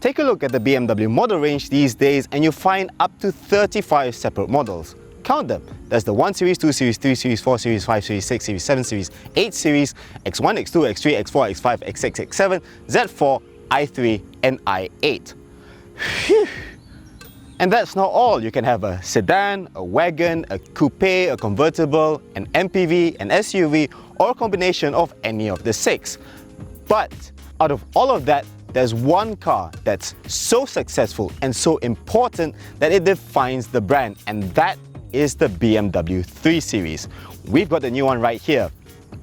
Take a look at the BMW model range these days and you'll find up to 35 separate models. Count them. There's the 1 Series, 2 Series, 3 Series, 4 Series, 5 Series, 6 Series, 7 Series, 8 Series, X1, X2, X3, X4, X5, X6, X7, Z4, i3 and i8. Phew. And that's not all. You can have a sedan, a wagon, a coupe, a convertible, an MPV, an SUV, or a combination of any of the 6. But out of all of that, there's one car that's so successful and so important that it defines the brand, and that is the BMW 3 Series. We've got the new one right here.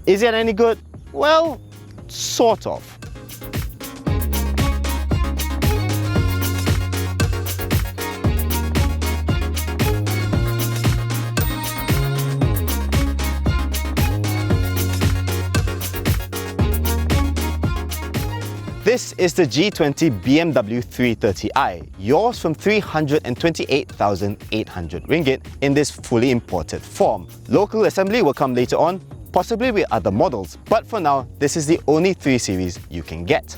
Is it any good? Well, sort of. This is the G20 BMW 330i, yours from 328,800 ringgit in this fully imported form. Local assembly will come later on, possibly with other models, but for now, this is the only 3 Series you can get.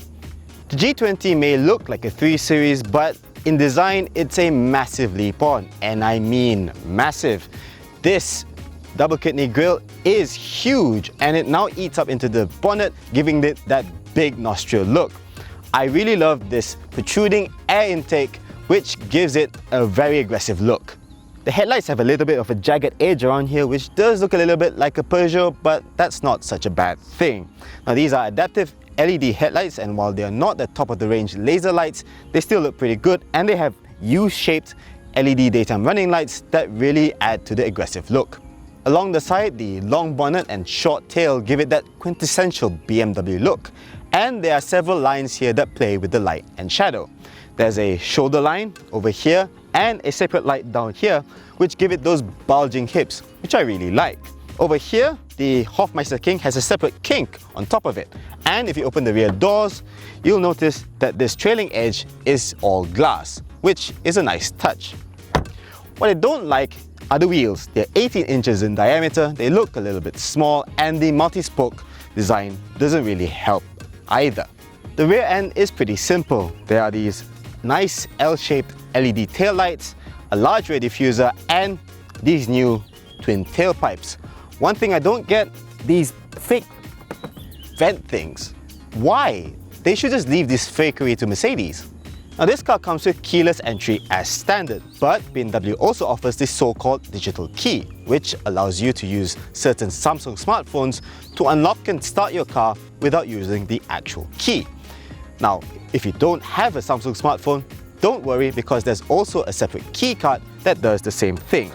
The G20 may look like a 3 Series, but in design, it's a massive leap on, and I mean massive. This double kidney grille is huge, and it now eats up into the bonnet, giving it that big nostril look. I really love this protruding air intake, which gives it a very aggressive look. The headlights have a little bit of a jagged edge around here, which does look a little bit like a Peugeot, but that's not such a bad thing. Now these are adaptive LED headlights, and while they are not the top of the range laser lights, they still look pretty good, and they have U-shaped LED daytime running lights that really add to the aggressive look. Along the side, the long bonnet and short tail give it that quintessential BMW look. And there are several lines here that play with the light and shadow. There's a shoulder line over here and a separate light down here, which give it those bulging hips, which I really like. Over here, the Hofmeister King has a separate kink on top of it. And if you open the rear doors, you'll notice that this trailing edge is all glass, which is a nice touch. What I don't like are the wheels. They're 18 inches in diameter, they look a little bit small, and the multi-spoke design doesn't really help either. The rear end is pretty simple. There are these nice L-shaped LED taillights, a large rear diffuser, and these new twin tailpipes. One thing I don't get, these fake vent things. Why? They should just leave this fakery to Mercedes. Now this car comes with keyless entry as standard, but BMW also offers this so-called digital key, which allows you to use certain Samsung smartphones to unlock and start your car without using the actual key. Now, if you don't have a Samsung smartphone, don't worry, because there's also a separate key card that does the same thing.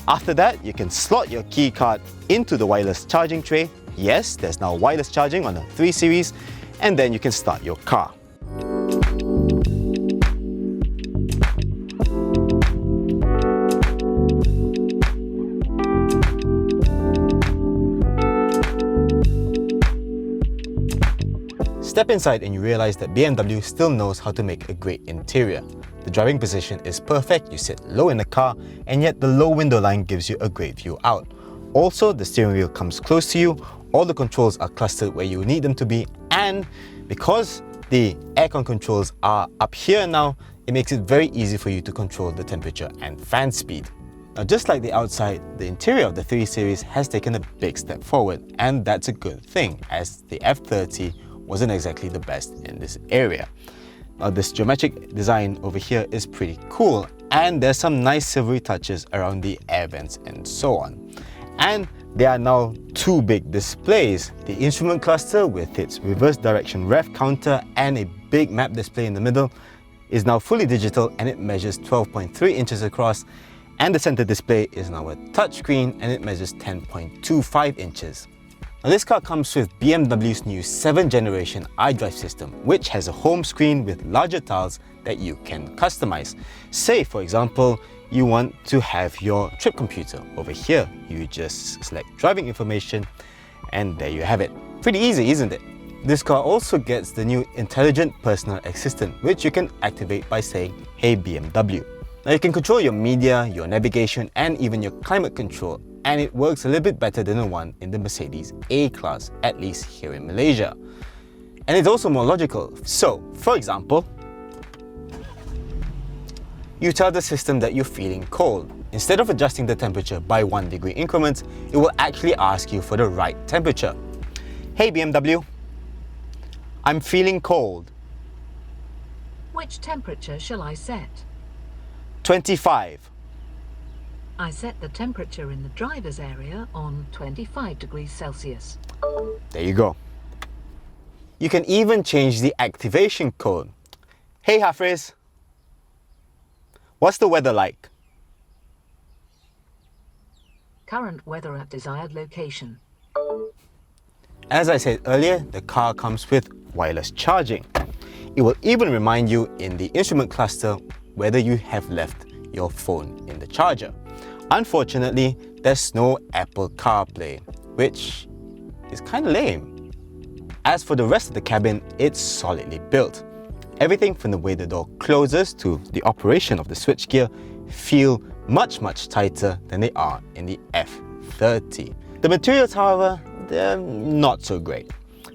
After that, you can slot your key card into the wireless charging tray. Yes, there's now wireless charging on the 3 Series, and then you can start your car. Step inside and you realize that BMW still knows how to make a great interior. The driving position is perfect, you sit low in the car, and yet the low window line gives you a great view out. Also, the steering wheel comes close to you, all the controls are clustered where you need them to be, and because the aircon controls are up here now, it makes it very easy for you to control the temperature and fan speed. Now, just like the outside, the interior of the 3 Series has taken a big step forward, and that's a good thing, as the F30 wasn't exactly the best in this area. Now, this geometric design over here is pretty cool, and there's some nice silvery touches around the air vents and so on. And there are now 2 big displays. The instrument cluster with its reverse direction rev counter and a big map display in the middle is now fully digital, and it measures 12.3 inches across, and the center display is now a touchscreen and it measures 10.25 inches. Now this car comes with BMW's new 7th generation iDrive system, which has a home screen with larger tiles that you can customize. Say, for example, you want to have your trip computer over here. You just select driving information and there you have it. Pretty easy, isn't it? This car also gets the new intelligent personal assistant, which you can activate by saying, "Hey BMW." Now you can control your media, your navigation, and even your climate control, and it works a little bit better than the one in the Mercedes A-Class, at least here in Malaysia. And it's also more logical. So, for example, you tell the system that you're feeling cold. Instead of adjusting the temperature by 1 degree increments, it will actually ask you for the right temperature. Hey BMW, I'm feeling cold. Which temperature shall I set? 25. I set the temperature in the driver's area on 25 degrees Celsius. There you go. You can even change the activation code. Hey Hafiz, what's the weather like? Current weather at desired location. As I said earlier, the car comes with wireless charging. It will even remind you in the instrument cluster whether you have left your phone in the charger. Unfortunately, there's no Apple CarPlay, which is kind of lame. As for the rest of the cabin, it's solidly built. Everything from the way the door closes to the operation of the switchgear feel much tighter than they are in the F30. The materials, however, they're not so great.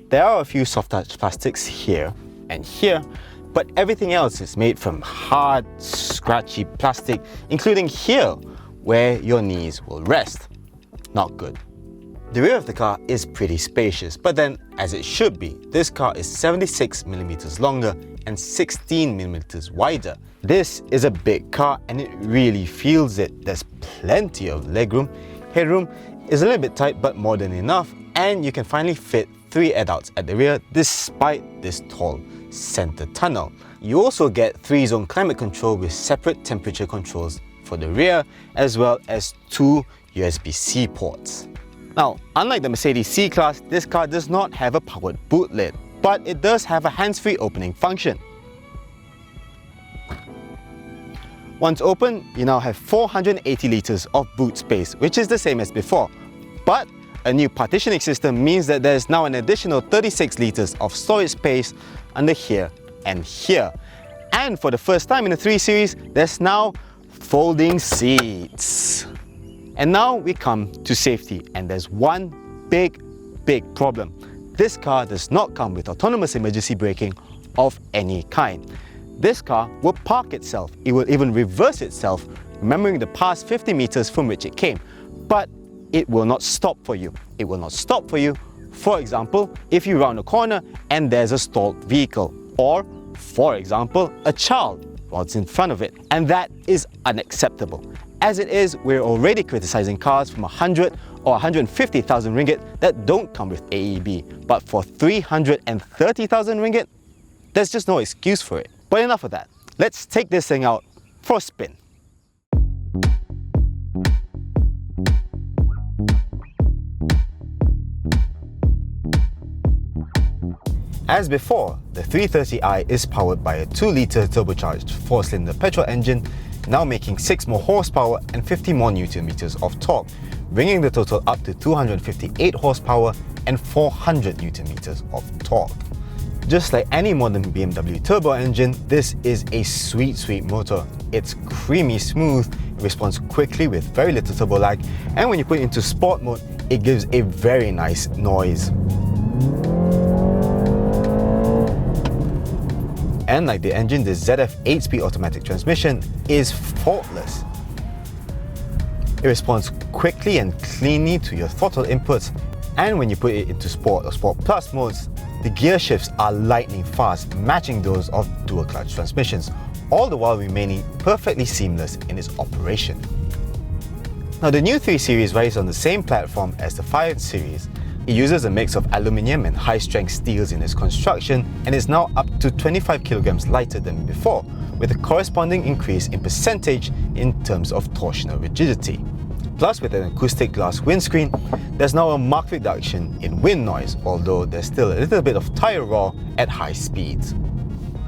There are a few soft touch plastics here and here, but everything else is made from hard, scratchy plastic, including here, where your knees will rest. Not good. The rear of the car is pretty spacious, but then, as it should be, this car is 76mm longer and 16mm wider. This is a big car and it really feels it. There's plenty of legroom. Headroom is a little bit tight, but more than enough, and you can finally fit 3 adults at the rear despite this tall center tunnel. You also get 3-zone climate control with separate temperature controls for the rear, as well as 2 USB-C ports. Now, unlike the Mercedes C-Class, this car does not have a powered boot lid, but it does have a hands-free opening function. Once open, you now have 480 litres of boot space, which is the same as before. But a new partitioning system means that there is now an additional 36 litres of storage space under here and here. And for the first time in the 3 Series, there's now folding seats. And now we come to safety, and there's one big problem. This car does not come with autonomous emergency braking of any kind. This car will park itself. It will even reverse itself, remembering the past 50 meters from which it came. But it will not stop for you. It will not stop for you, for example, if you round a corner and there's a stalled vehicle, or, for example, a child runs in front of it. And that is unacceptable. As it is, we're already criticizing cars from 100 or 150,000 ringgit that don't come with AEB. But for 330,000 ringgit, there's just no excuse for it. But enough of that. Let's take this thing out for a spin. As before, the 330i is powered by a 2-litre turbocharged 4-cylinder petrol engine, now making 6 more horsepower and 50 more Newton meters of torque, bringing the total up to 258 horsepower and 400 Newton meters of torque. Just like any modern BMW turbo engine, this is a sweet motor. It's creamy smooth, it responds quickly with very little turbo lag, and when you put it into sport mode, it gives a very nice noise. And like the engine, the ZF 8-speed automatic transmission is faultless. It responds quickly and cleanly to your throttle inputs, and when you put it into Sport or Sport Plus modes, the gear shifts are lightning fast, matching those of dual clutch transmissions, all the while remaining perfectly seamless in its operation. Now, the new 3 Series rides on the same platform as the 5 Series. It uses a mix of aluminium and high-strength steels in its construction and is now up to 25 kilograms lighter than before, with a corresponding increase in percentage in terms of torsional rigidity. Plus, with an acoustic glass windscreen, there's now a marked reduction in wind noise, although there's still a little bit of tire roar at high speeds.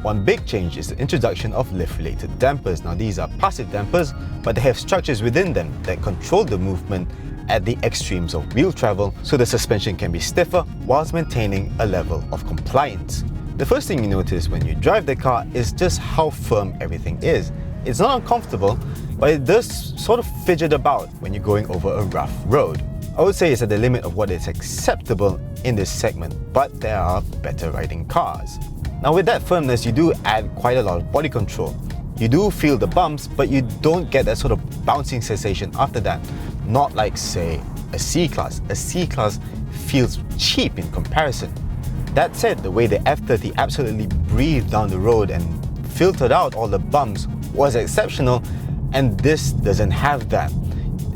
One big change is the introduction of lift-related dampers. Now, these are passive dampers, but they have structures within them that control the movement at the extremes of wheel travel, so the suspension can be stiffer whilst maintaining a level of compliance. The first thing you notice when you drive the car is just how firm everything is. It's not uncomfortable, but it does sort of fidget about when you're going over a rough road. I would say it's at the limit of what is acceptable in this segment, but there are better riding cars. Now, with that firmness, you do add quite a lot of body control. You do feel the bumps, but you don't get that sort of bouncing sensation after that. Not like, say, a C-Class. A C-Class feels cheap in comparison. That said, the way the F30 absolutely breathed down the road and filtered out all the bumps was exceptional, and this doesn't have that.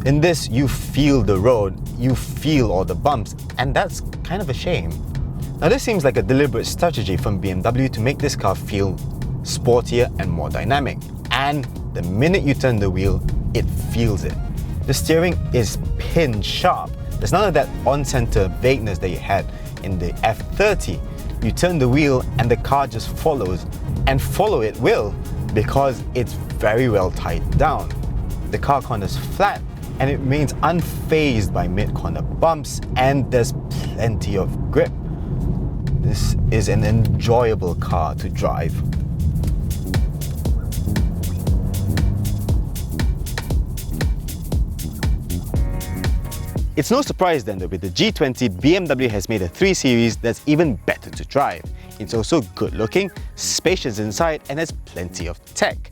In this, you feel the road, you feel all the bumps, and that's kind of a shame. Now this seems like a deliberate strategy from BMW to make this car feel sportier and more dynamic. And the minute you turn the wheel, it feels it. The steering is pin sharp. There's none of that on-center vagueness that you had in the F30. You turn the wheel and the car just follows, and follow it will, because it's very well tied down. The car corners flat and it remains unfazed by mid-corner bumps, and there's plenty of grip. This is an enjoyable car to drive. It's no surprise then that with the G20, BMW has made a 3 Series that's even better to drive. It's also good looking, spacious inside, and has plenty of tech.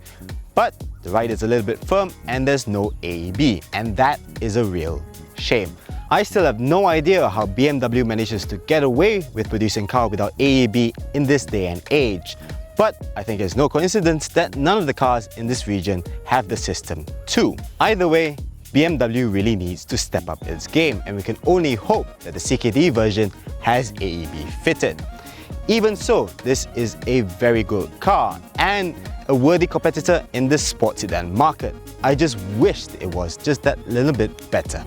But the ride is a little bit firm and there's no AEB, and that is a real shame. I still have no idea how BMW manages to get away with producing cars without AEB in this day and age. But I think it's no coincidence that none of the cars in this region have the system too. Either way, BMW really needs to step up its game, and we can only hope that the CKD version has AEB fitted. Even so, this is a very good car and a worthy competitor in the sports sedan market. I just wished it was just that little bit better.